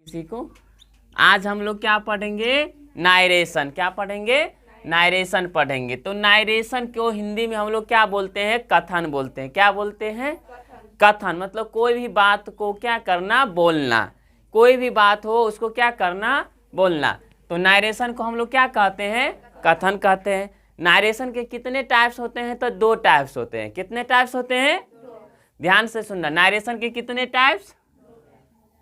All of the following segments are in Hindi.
किसी को। आज हम लोग क्या पढ़ेंगे? नायरेशन। क्या पढ़ेंगे? नायरेशन पढ़ेंगे। तो नायरेशन को हिंदी में हम लोग क्या बोलते हैं? कथन बोलते हैं। क्या बोलते हैं? कथन। मतलब कोई भी बात को क्या करना? बोलना। कोई भी बात हो उसको क्या करना? बोलना। तो नायरेशन को हम लोग क्या कहते हैं? कथन कहते हैं। नायरेशन के कितने टाइप्स होते हैं? तो 2 टाइप्स होते हैं। कितने टाइप्स होते हैं? ध्यान से सुनना। नायरेशन के कितने टाइप्स?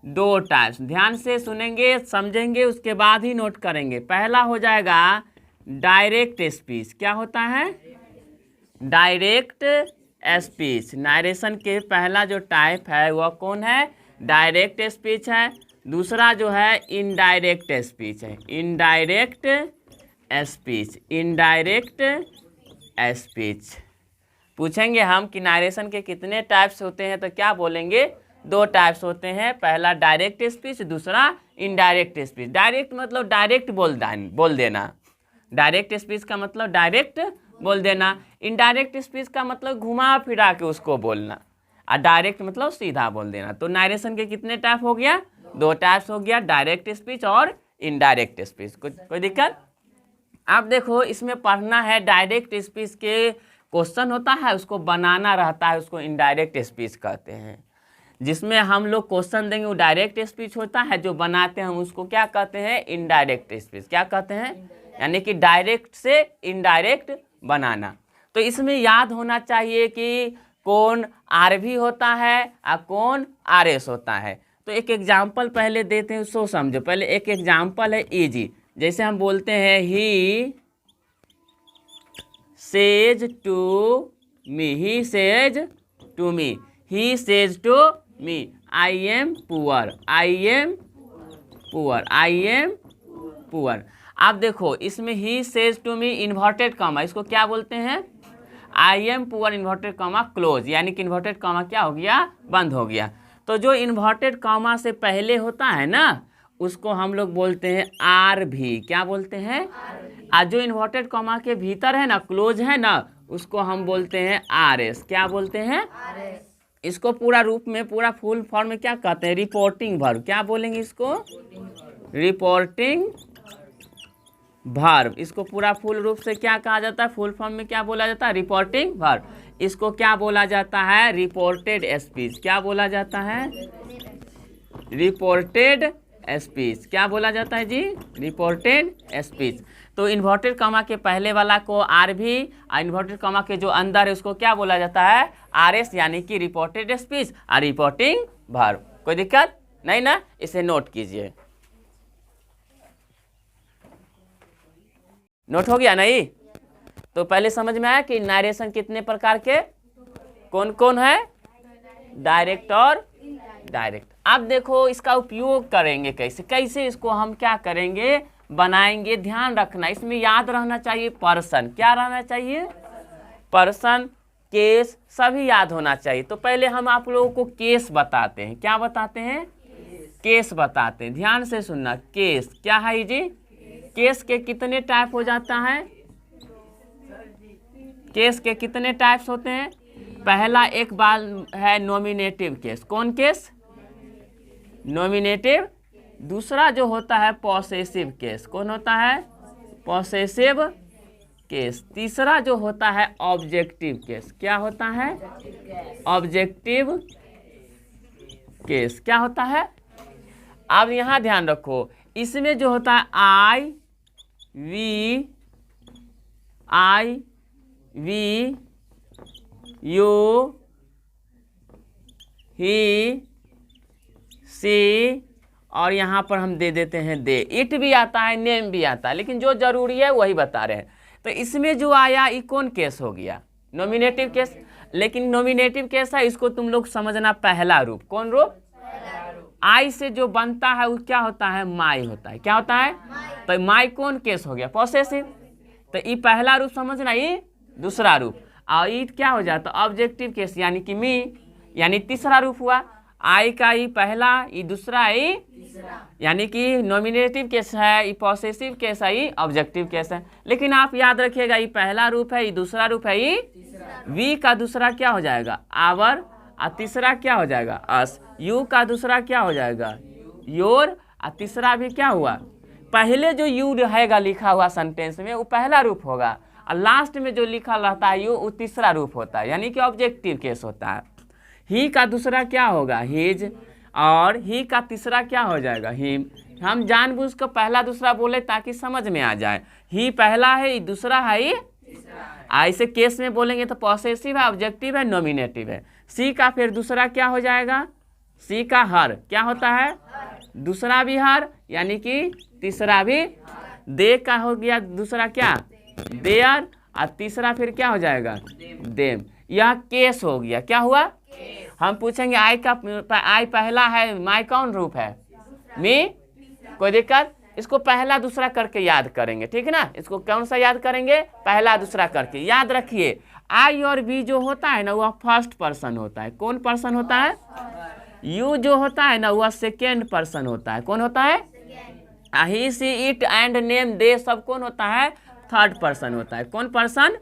2 टाइप्स। ध्यान से सुनेंगे, समझेंगे, उसके बाद ही नोट करेंगे। पहला हो जाएगा डायरेक्ट स्पीच। क्या होता है? Direct speech. नायरेशन के पहला जो टाइप है वह कौन है? डायरेक्ट स्पीच है। दूसरा जो है इनडायरेक्ट स्पीच है। Indirect speech. Indirect speech. पूछेंगे हम कि नायरेशन के कितने टाइप्स होते हैं, तो क्या बोलेंगे? 2 टाइप्स होते हैं। पहला डायरेक्ट स्पीच, दूसरा इनडायरेक्ट स्पीच। डायरेक्ट मतलब डायरेक्ट बोल देना। डायरेक्ट स्पीच का मतलब डायरेक्ट बोल देना। इनडायरेक्ट स्पीच का मतलब घुमा फिरा के उसको बोलना। और डायरेक्ट मतलब सीधा बोल देना। तो नायरेशन के कितने टाइप हो गया? 2 टाइप्स हो गया, डायरेक्ट स्पीच और इनडायरेक्ट स्पीच। कोई दिक्कत? आप देखो, इसमें पढ़ना है डायरेक्ट स्पीच के क्वेश्चन होता है, उसको बनाना रहता है, उसको इनडायरेक्ट स्पीच कहते हैं। जिसमें हम लोग क्वेश्चन देंगे वो डायरेक्ट स्पीच होता है, जो बनाते हैं हम उसको क्या कहते हैं? Indirect speech. क्या कहते हैं? यानी कि डायरेक्ट से इनडायरेक्ट बनाना। तो इसमें याद होना चाहिए कि कौन आरवी होता है और कौन आरएस होता है। तो एक एग्जाम्पल पहले देते हैं, उसको समझो। पहले एक एग्जाम्पल है इजी। जैसे हम बोलते हैं he says to me. He says to me. He says to me I am poor. I am poor. I am poor. आप देखो, इसमें he says to me inverted comma, इसको क्या बोलते हैं? I am poor inverted comma close. यानी कि इन्वर्टेड कॉमा क्या हो गया? बंद हो गया। तो जो इन्वर्टेड कॉमा से पहले होता है ना, उसको हम लोग बोलते हैं आर भी। क्या बोलते हैं? और जो इन्वर्टेड कॉमा के भीतर है ना, क्लोज है ना, उसको हम बोलते हैं आर एस। क्या बोलते हैं? इसको पूरा रूप में, पूरा फुल फॉर्म में क्या कहते हैं? Reporting verb. क्या बोलेंगे इसको? Reporting verb. इसको पूरा फुल रूप से क्या कहा जाता है? फुल फॉर्म में क्या बोला जाता है? Reporting verb. इसको क्या बोला जाता है? Reported speech. क्या बोला जाता है? Reported speech. क्या बोला जाता है जी? Reported speech. तो इन्वर्टेड कॉमा के पहले वाला को आर भी, और इन्वर्टेड कॉमा के जो अंदर है उसको क्या बोला जाता है? R S. यानी कि रिपोर्टेड स्पीच और रिपोर्टिंग वर्ब। कोई दिक्कत नहीं ना? इसे नोट कीजिए। नोट हो गया नहीं? तो पहले समझ में आया कि नायरेशन कितने प्रकार के कौन कौन है? डायरेक्ट और डायरेक्ट। अब देखो, इसका उपयोग करेंगे कैसे? कैसे इसको हम क्या करेंगे? बनाएंगे। ध्यान रखना, इसमें याद रहना चाहिए पर्सन। क्या रहना चाहिए? पर्सन, केस, सभी याद होना चाहिए। तो पहले हम आप लोगों को केस बताते हैं। क्या बताते हैं? केस बताते हैं। ध्यान से सुनना। केस क्या है जी? केस के कितने टाइप हो जाता है? केस के कितने टाइप्स होते हैं? पहला एक बात है नॉमिनेटिव केस। कौन केस? नॉमिनेटिव। दूसरा जो होता है पॉसेसिव केस। कौन होता है? Possessive case. तीसरा जो होता है ऑब्जेक्टिव केस। क्या होता है? Objective case. क्या होता है? अब यहाँ ध्यान रखो, इसमें जो होता है आई वी यू ही सी, और यहाँ पर हम दे देते हैं दे। इट भी आता है, नेम भी आता है, लेकिन जो जरूरी है वही बता रहे हैं। तो इसमें जो आया ये कौन केस हो गया? Nominative case. लेकिन नॉमिनेटिव केस है, इसको तुम लोग समझना पहला रूप। कौन रूप? आई से जो बनता है वो क्या होता है? माई होता है। क्या होता है? तो माई कौन केस हो गया? पॉसेसिव। तो ये पहला रूप समझना, ये दूसरा रूप। और ये क्या हो जाता है? ऑब्जेक्टिव केस, यानी कि मी, यानी तीसरा रूप हुआ। आई का ये पहला, ये दूसरा, ये यानी कि नॉमिनेटिव केस है, ये पॉसेसिव केस है, ये ऑब्जेक्टिव केस है। लेकिन आप याद रखिएगा, ये पहला रूप है, ये दूसरा रूप है, ये वी का दूसरा क्या हो जाएगा? आवर, और तीसरा क्या हो जाएगा? अस। यू का दूसरा क्या हो जाएगा? योर, और तीसरा भी क्या हुआ, पहले जो यू रहेगा लिखा हुआ सेंटेंस में वो पहला रूप होगा, और लास्ट में जो लिखा रहता है यू वो तीसरा रूप होता है, यानी कि ऑब्जेक्टिव केस होता है। ही का दूसरा क्या होगा, हिज, और ही का तीसरा क्या हो जाएगा, हिम। हम जानबूझ कर पहला दूसरा बोले ताकि समझ में आ जाए। ही पहला है, दूसरा है, ही ऐसे केस में बोलेंगे तो पॉसेसिव है, ऑब्जेक्टिव है, नॉमिनेटिव है। सी का फिर दूसरा क्या हो जाएगा, सी का हर क्या होता है, दूसरा भी हर, यानी कि तीसरा भी। दे का हो गया दूसरा क्या, देयर, और तीसरा फिर क्या हो जाएगा, देम। यह केस हो गया, क्या हुआ। हम पूछेंगे आई का, आई पहला है, माई कौन रूप है, मी, कोई दिक्कत। इसको पहला दूसरा करके याद करेंगे, ठीक है ना। इसको कौन सा याद करेंगे, पहला दूसरा करके। याद रखिए आई और वी जो होता है ना वह फर्स्ट पर्सन होता है। कौन पर्सन होता है, यू जो होता है ना वह सेकेंड पर्सन होता है। कौन होता है, ही, सी, इट एंड नेम, दे सब कौन होता है, थर्ड पर्सन होता है। कौन पर्सन,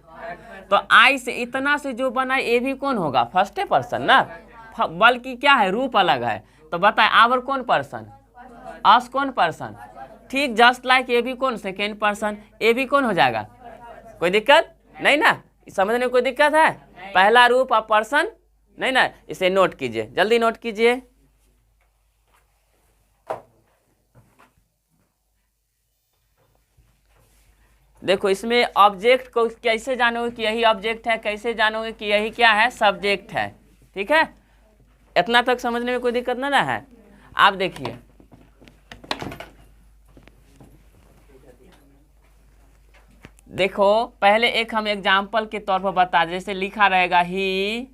तो आई से इतना से जो बना ये भी कौन होगा, फर्स्ट पर्सन ना, बल्कि क्या है, रूप अलग है। तो बताए आवर कौन पर्सन, अस कौन पर्सन, ठीक जस्ट लाइक ये भी कौन, सेकेंड पर्सन, ये भी कौन हो जाएगा। कोई दिक्कत नहीं ना, समझने में कोई दिक्कत है। पहला रूप और पर्सन नहीं ना, इसे नोट कीजिए, जल्दी नोट कीजिए। देखो इसमें ऑब्जेक्ट को कैसे जानोगे कि यही ऑब्जेक्ट है, कैसे जानोगे कि यही क्या है, सब्जेक्ट है। ठीक है, इतना तक समझने में कोई दिक्कत ना है। आप देखिए देखो पहले एक हम एग्जाम्पल के तौर पर बता, जैसे लिखा रहेगा ही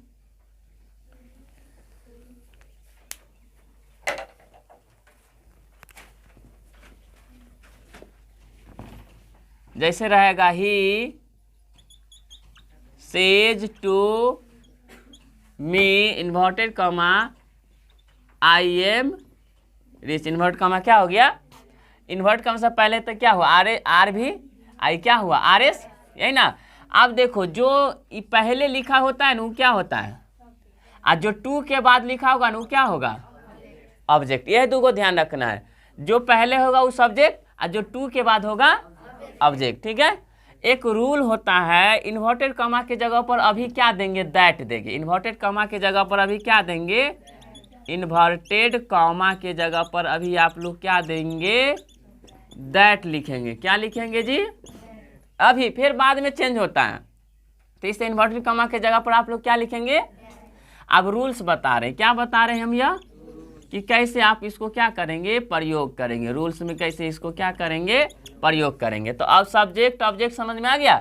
जैसे रहेगा he says to me inverted comma I am rich. Invert comma क्या हो गया, इन्वर्ट कॉमा से पहले तो क्या हुआ, आर भी आई क्या हुआ, आर एस, यही ना। अब देखो जो पहले लिखा होता है ना वो क्या होता है, और जो टू के बाद लिखा होगा ना वो क्या होगा, ऑब्जेक्ट। यह दो को ध्यान रखना है, जो पहले होगा वो सब्जेक्ट और जो टू के बाद होगा ऑब्जेक्ट। ठीक है, एक रूल होता है, इन्वर्टेड कॉमा के जगह पर अभी क्या देंगे, दैट देंगे। इन्वर्टेड कॉमा के जगह पर अभी क्या देंगे, इन्वर्टेड कॉमा के जगह पर अभी आप लोग क्या देंगे, दैट लिखेंगे। क्या लिखेंगे जी, अभी, फिर बाद में चेंज होता है। तो इस इन्वर्टेड कॉमा के जगह पर आप लोग क्या लिखेंगे। अब रूल्स बता रहे हैं, क्या बता रहे हैं हम, यह कि कैसे आप इसको क्या करेंगे, प्रयोग करेंगे। रूल्स में कैसे इसको क्या करेंगे, प्रयोग करेंगे। तो अब सब्जेक्ट ऑब्जेक्ट समझ में आ गया।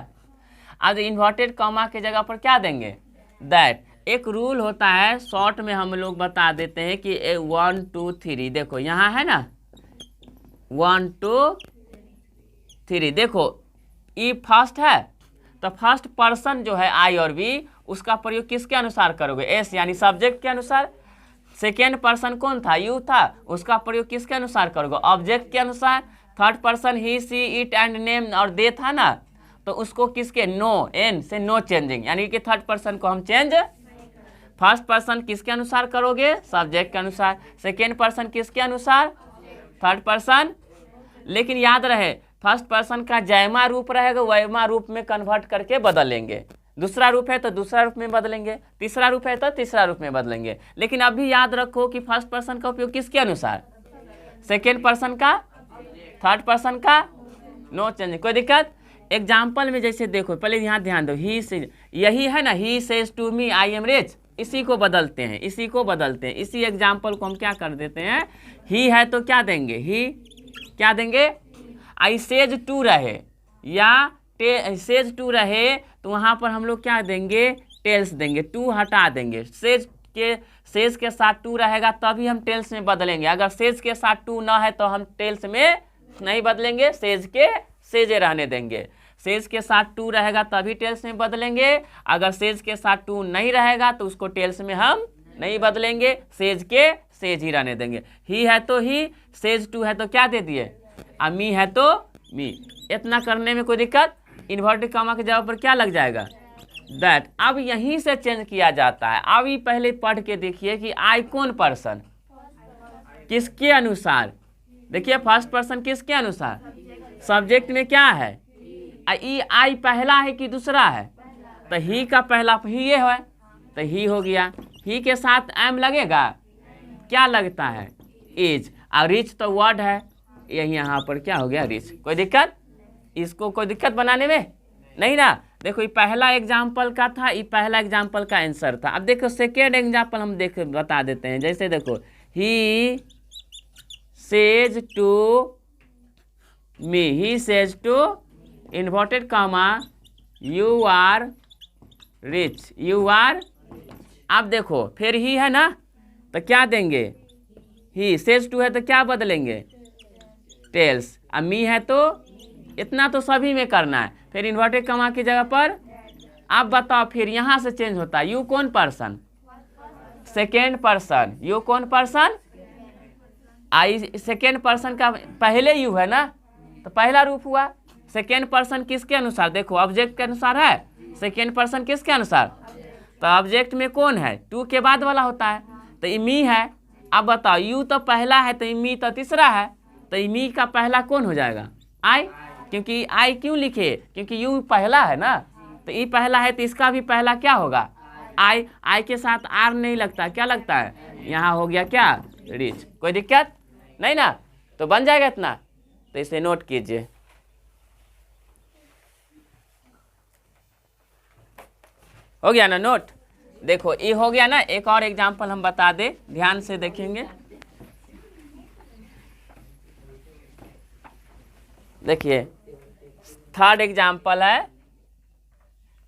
अब इन्वर्टेड कॉमा के जगह पर क्या देंगे, दैट। एक रूल होता है, शॉर्ट में हम लोग बता देते हैं कि 1 2 3। देखो यहाँ है ना 1 2 3। देखो ई फर्स्ट है तो फर्स्ट पर्सन जो है आई और वी, उसका प्रयोग किसके अनुसार करोगे, एस यानी सब्जेक्ट के अनुसार। सेकेंड पर्सन कौन था, यू था, उसका प्रयोग किसके अनुसार करोगे, ऑब्जेक्ट के अनुसार। Third person he, she, it and name और दे था ना, तो उसको किसके, नो, एन से नो चेंजिंग, यानी कि थर्ड पर्सन को हम चेंज। फर्स्ट पर्सन किसके अनुसार करोगे, सब्जेक्ट के अनुसार। सेकेंड पर्सन किसके अनुसार, थर्ड पर्सन। लेकिन याद रहे फर्स्ट पर्सन का जैमा रूप रहेगा वैमा रूप में कन्वर्ट करके बदलेंगे। दूसरा रूप है तो दूसरा रूप में बदलेंगे, तीसरा रूप है तो तीसरा रूप में बदलेंगे। लेकिन अभी याद रखो कि फर्स्ट पर्सन का उपयोग किसके अनुसार, सेकेंड पर्सन का, थर्ड पर्सन का, नो चेंज। कोई दिक्कत। एग्जाम्पल में जैसे देखो, पहले यहाँ ध्यान दो, ही से, यही है ना, he says to me I am rich, इसी को बदलते हैं, इसी को बदलते हैं। इसी एग्जाम्पल को हम क्या कर देते हैं, ही है तो क्या देंगे, ही क्या देंगे, आई सेज टू रहे या सेज टू रहे तो वहाँ पर हम लोग क्या देंगे, टेल्स देंगे, टू हटा देंगे। सेज के साथ टू रहेगा तभी हम टेल्स में बदलेंगे। अगर सेज के साथ टू ना है तो हम टेल्स में नहीं बदलेंगे, सेज के सेजे रहने देंगे। सेज के साथ टू रहेगा तभी टेल्स में बदलेंगे। अगर सेज के साथ टू नहीं रहेगा तो उसको टेल्स में हम नहीं बदलेंगे, सेज के सेज ही रहने देंगे। ही है तो ही, सेज टू है तो क्या दे दिए, मी है तो मी। इतना करने में कोई दिक्कत। इन्वर्टेड कॉमा के जगह पर क्या लग जाएगा, दैट। अब यहीं से चेंज किया जाता है। अभी पहले पढ़ के देखिए कि आई कौन पर्सन, किसके अनुसार, देखिए फर्स्ट पर्सन किसके अनुसार, सब्जेक्ट में क्या है, ई आई पहला है कि दूसरा है, तो ही का पहला ही ये है, तो ही हो गया। ही के साथ एम लगेगा, क्या लगता है, इज। और रिच तो वर्ड है, यही यहाँ पर क्या हो गया, रिच। कोई दिक्कत, इसको कोई दिक्कत बनाने में नहीं ना। देखो ये पहला एग्जाम्पल का था, ये पहला एग्जाम्पल का आंसर था। अब देखो सेकेंड एग्जाम्पल हम बता देते हैं। जैसे देखो he says to me, he says to inverted comma you are rich, you are. अब देखो फिर ही है ना, तो क्या देंगे, ही सेज टू है तो क्या बदलेंगे, टेल्स। अब मी है तो इतना तो सभी में करना है, फिर इन्वर्टेड कॉमा की जगह पर। अब बताओ फिर यहाँ से चेंज होता है, यू कौन पर्सन, सेकेंड पर्सन, यू कौन पर्सन, आई सेकेंड पर्सन का पहले यू है ना, तो पहला रूप हुआ। सेकेंड पर्सन किसके अनुसार, देखो ऑब्जेक्ट के अनुसार है, सेकेंड पर्सन किसके अनुसार, तो ऑब्जेक्ट में कौन है, टू के बाद वाला होता है, तो ये मी है। अब बताओ यू तो पहला है, तो मी तो तीसरा है, तो मी का पहला कौन हो जाएगा, आई। क्योंकि आई क्यों लिखे, क्योंकि यू पहला है ना, तो ई पहला है, तो इसका भी पहला क्या होगा, आई। आई के साथ आर नहीं लगता, क्या लगता है, यहाँ हो गया क्या, रिच। कोई दिक्कत नहीं ना, तो बन जाएगा इतना, तो इसे नोट कीजिए। हो गया ना नोट। देखो ये हो गया ना। एक और एग्जाम्पल हम बता दे, ध्यान से देखेंगे। देखिए थर्ड एग्जाम्पल है,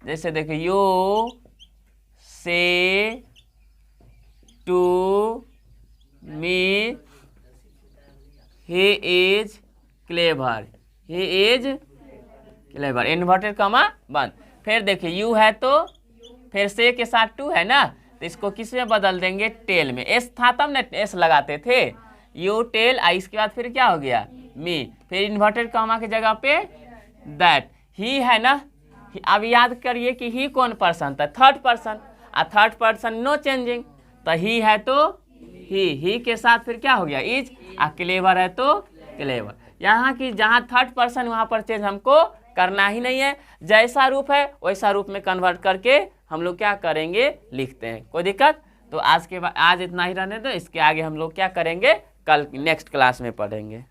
जैसे देखिए you say to me he is clever, he is clever, inverted comma बंद। फिर देखिए यू है तो फिर से के साथ टू है ना, तो इसको किस में बदल देंगे, टेल में। एस था तब ना एस लगाते थे, यू टेल, आई इसके बाद फिर क्या हो गया, मी, फिर इन्वर्टेड कॉमा की जगह पे दैट। ही है ना, अब याद करिए कि ही कौन पर्सन था, थर्ड पर्सन, और थर्ड पर्सन नो चेंजिंग, तो ही है तो ही के साथ फिर क्या हो गया, इज, और क्लेवर है तो क्लेवर। यहाँ की जहाँ थर्ड पर्सन वहाँ पर चेंज हमको करना ही नहीं है, जैसा रूप है वैसा रूप में कन्वर्ट करके हम लोग क्या करेंगे, लिखते हैं। कोई दिक्कत, तो आज के बाद आज इतना ही रहने दो, इसके आगे हम लोग क्या करेंगे, कल नेक्स्ट क्लास में पढ़ेंगे।